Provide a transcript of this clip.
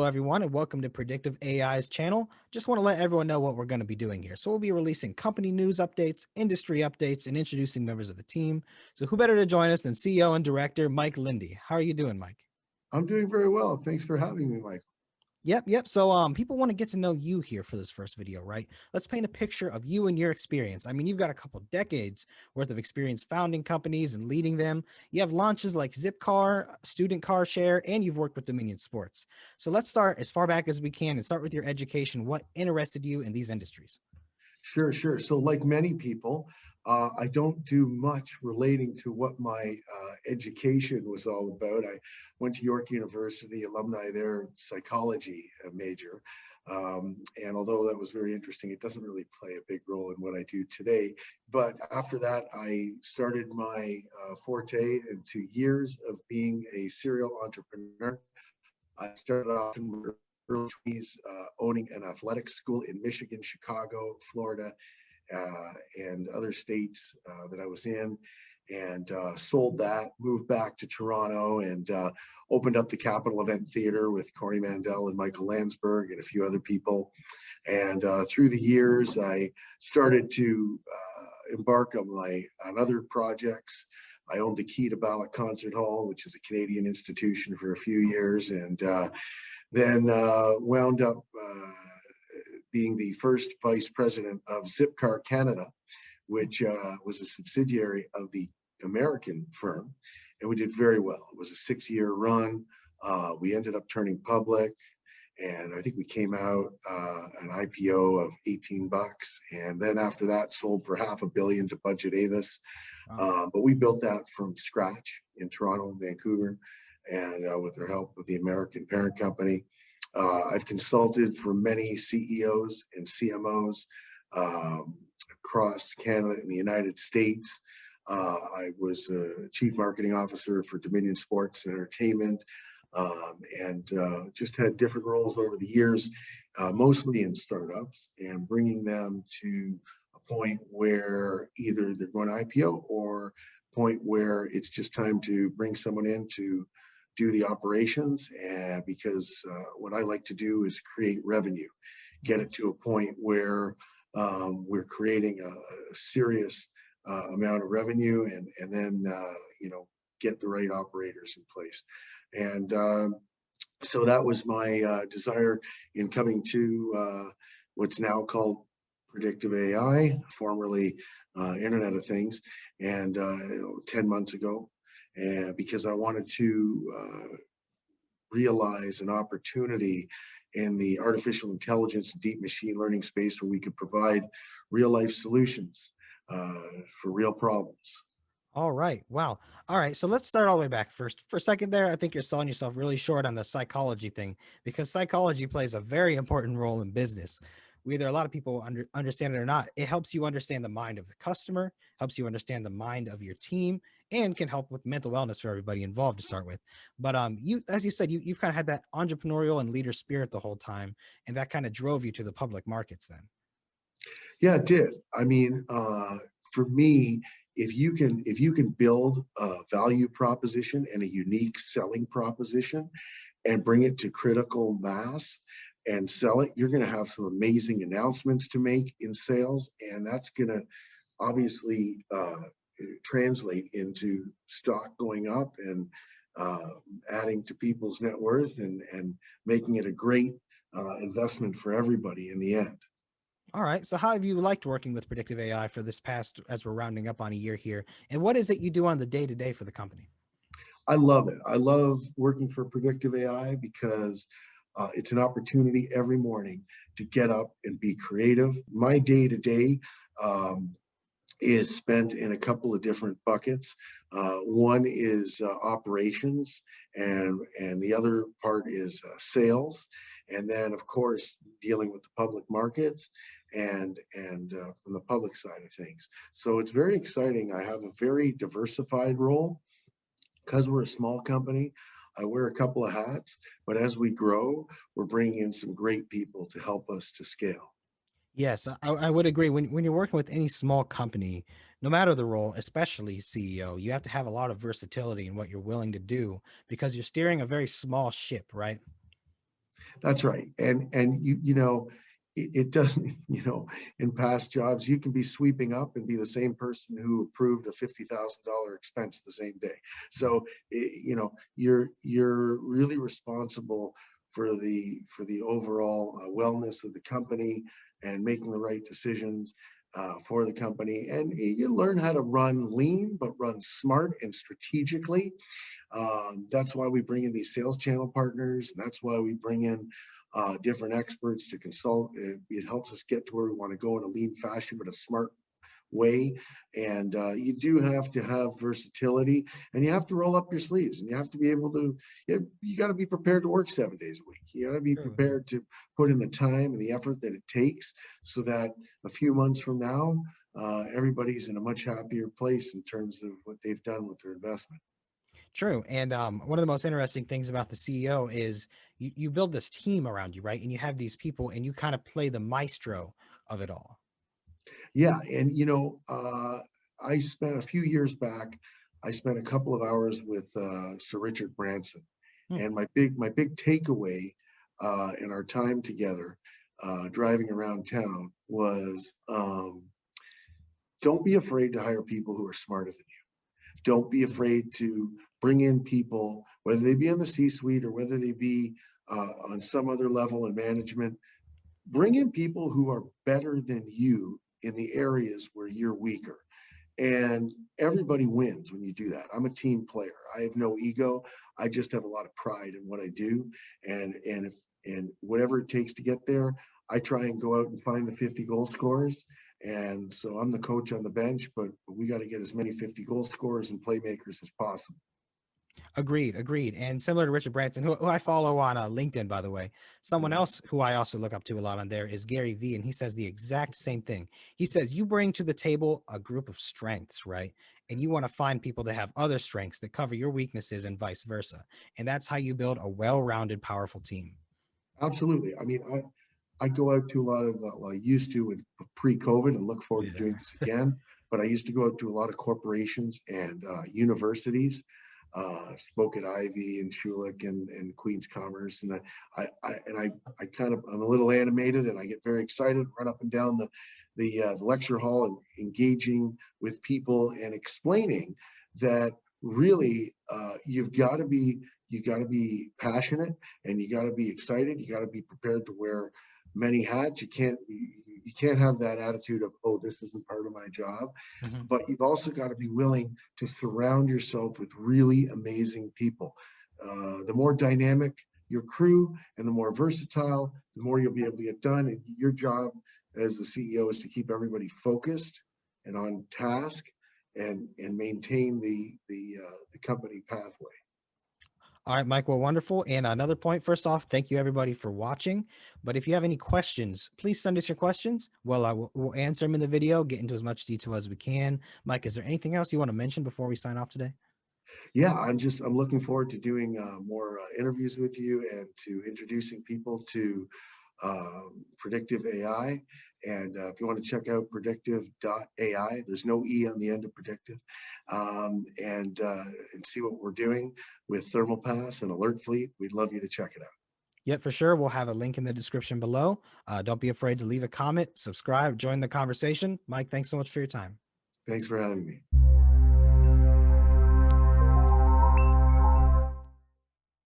Hello, everyone, and welcome to Predictive AI's channel. Just want to let everyone know what we're going to be doing here. So we'll be releasing company news updates, industry updates, and introducing members of the team. So who better to join us than CEO and director Mike Lende? How are you doing, Mike? I'm doing very well. Thanks for having me, Mike. Yep. So people want to get to know you here for this first video, right? Let's paint a picture of you and your experience. I mean, you've got a couple decades worth of experience founding companies and leading them. You have launches like Zipcar, Student Car Share, and you've worked with Dominion Sports. So let's start as far back as we can and start with your education. What interested you in these industries? Sure. So, like many people, I don't do much relating to what my education was all about. I went to York University, alumni there, psychology major. And although that was very interesting, it doesn't really play a big role in what I do today. But after that, I started my forte into years of being a serial entrepreneur. I started off in my early 20s owning an athletics school in Michigan, Chicago, Florida, and other states that I was in, and sold that, moved back to Toronto, and opened up the Capitol Event Theater with Corey Mandel and Michael Landsberg and a few other people. And through the years, I started to embark on other projects. I owned the Key to Ballot Concert Hall, which is a Canadian institution, for a few years, and then wound up being the first vice president of Zipcar Canada, which was a subsidiary of the American firm, and we did very well. It was a 6-year run. We ended up turning public, and I think we came out an IPO of $18, and then after that sold for $500 million to Budget Avis. But we built that from scratch in Toronto and Vancouver, and with the help of the American parent company. I've consulted for many CEOs and CMOs across Canada and the United States. I was a chief marketing officer for Dominion Sports and Entertainment, and just had different roles over the years, mostly in startups, and bringing them to a point where either they're going to IPO or point where it's just time to bring someone in to do the operations, and because what I like to do is create revenue, get it to a point where we're creating a serious amount of revenue, and then get the right operators in place. And so that was my desire in coming to what's now called PredictivAI, formerly Internet of Things, and 10 months ago. And because I wanted to realize an opportunity in the artificial intelligence and deep machine learning space where we could provide real life solutions for real problems. All right. Wow. All right. So let's start all the way back first. For a second there, I think you're selling yourself really short on the psychology thing because psychology plays a very important role in business. Whether a lot of people understand it or not, it helps you understand the mind of the customer, helps you understand the mind of your team, and can help with mental wellness for everybody involved to start with. But you, as you said, you've kind of had that entrepreneurial and leader spirit the whole time, and that kind of drove you to the public markets then. Yeah, it did. I mean, for me, if you can build a value proposition and a unique selling proposition and bring it to critical mass and sell it, you're going to have some amazing announcements to make in sales, and that's going to obviously translate into stock going up and adding to people's net worth, and making it a great investment for everybody in the end. All right. So how have you liked working with Predictive AI for this past, as we're rounding up on a year here? And what is it you do on the day to day for the company? I love it. I love working for Predictive AI because it's an opportunity every morning to get up and be creative. My day to day is spent in a couple of different buckets. One is operations, and the other part is sales, and then of course dealing with the public markets and from the public side of things. So it's very exciting. I have a very diversified role because we're a small company. I wear a couple of hats, but as we grow, we're bringing in some great people to help us to scale. Yes, I would agree. When you're working with any small company, no matter the role, especially CEO, you have to have a lot of versatility in what you're willing to do because you're steering a very small ship, right? That's right. And you know, it doesn't, in past jobs, you can be sweeping up and be the same person who approved a $50,000 expense the same day. So, you're really responsible for the overall wellness of the company and making the right decisions for the company. And you learn how to run lean, but run smart and strategically. That's why we bring in these sales channel partners. And that's why we bring in different experts to consult. It helps us get to where we want to go in a lean fashion, but a smart way. And you do have to have versatility, and you have to roll up your sleeves, and you have to be able to, you got to be prepared to work 7 days a week. You got to be True. prepared to put in the time and the effort that it takes so that a few months from now, everybody's in a much happier place in terms of what they've done with their investment. True. And one of the most interesting things about the CEO is you build this team around you, right? And you have these people and you kind of play the maestro of it all. Yeah, and I spent a few years back, I spent a couple of hours with Sir Richard Branson, Hmm. and my big takeaway in our time together, driving around town, was don't be afraid to hire people who are smarter than you. Don't be afraid to bring in people, whether they be in the C-suite or whether they be on some other level in management. Bring in people who are better than you in the areas where you're weaker. And everybody wins when you do that. I'm a team player. I have no ego. I just have a lot of pride in what I do. And whatever it takes to get there, I try and go out and find the 50 goal scorers. And so I'm the coach on the bench, but we got to get as many 50 goal scorers and playmakers as possible. Agreed, agreed. And similar to Richard Branson, who I follow on LinkedIn, by the way, someone Mhm. else who I also look up to a lot on there is Gary Vee, and he says the exact same thing. He says you bring to the table a group of strengths, right? And you want to find people that have other strengths that cover your weaknesses and vice versa. And that's how you build a well-rounded, powerful team. Absolutely. I mean, I go out to a lot of, well, I used to pre-COVID and look forward to Yeah. doing this again. But I used to go out to a lot of corporations and universities, spoke at Ivy and Schulich and Queen's Commerce. And I kind of, I'm a little animated and I get very excited, run up and down the lecture hall and engaging with people and explaining that really you got to be passionate and you got to be excited. You got to be prepared to wear many hats. You can't have that attitude of, oh, this isn't part of my job. Mhm. But you've also got to be willing to surround yourself with really amazing people. The more dynamic your crew and the more versatile, the more you'll be able to get done. And your job as the CEO is to keep everybody focused and on task and maintain the company pathway. All right, Mike. Well, wonderful. And another point, first off, thank you everybody for watching. But if you have any questions, please send us your questions. Well, we'll answer them in the video, get into as much detail as we can. Mike, is there anything else you want to mention before we sign off today? Yeah, I'm looking forward to doing more interviews with you and to introducing people to predictive AI. And if you want to check out predictive.ai, there's no E on the end of predictive, and see what we're doing with Thermal Pass and Alert Fleet, we'd love you to check it out. Yep, for sure. We'll have a link in the description below. Don't be afraid to leave a comment, subscribe, join the conversation. Mike, thanks so much for your time. Thanks for having me.